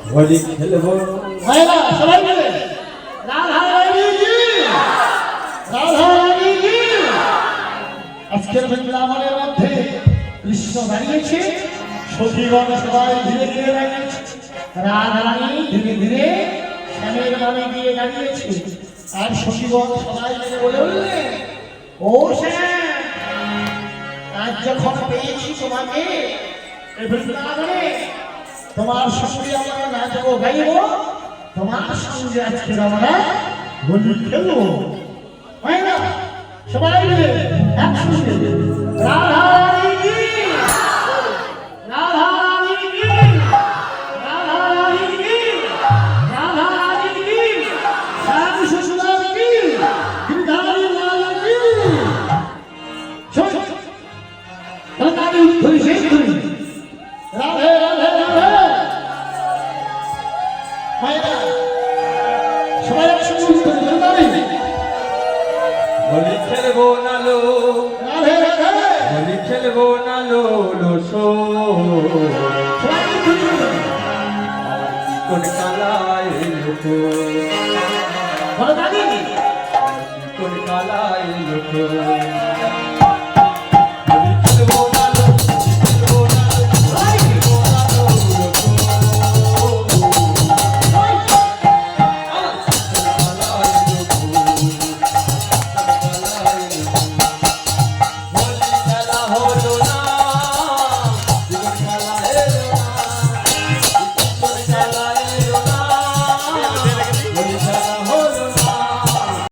হোলি খেলবো ভাইরা সবাই মিলে রাধা রানী কি রাধা রানী কি আজকের বৃন্দাবনের মধ্যে কৃষ্ণ দাঁড়িয়েছে সখীগণ সবাই ধীরে ধীরে দাঁড়িয়েছে রাধা রানী ধীরে ধীরে শ্যামের নামে দিয়ে দাঁড়িয়েছে আর সখীগণ সবাই মিলে বলে উঠলেন ও শ্যাম আজ যখন পেয়েছি তোমাকে এই বৃন্দাবনে তোমার সঙ্গে আমরা নাচবো গাইবো তোমার সঙ্গে আজকে আমরা হোলি খেলবো ভাইরা সবাই মিলে একসঙ্গে রাধা রানী কি রাধা রানী কি রাধা রানী কি রাধা রানী কি শ্যাম সুন্দর কি গিরধারী লাল কি শোন তাড়াতাড়ি ধরি শেষ ধরি রাধে রাধে রাধে ভাইরা সবাই একসঙ্গে ধরি তাড়াতাড়ি হোলি খেলবো না লো রাধে রাধে হোলি খেলবো না লো লোসো সবাই ধরি কোন কালাই লোকো ভালো লাগে কোন কালাই লোকো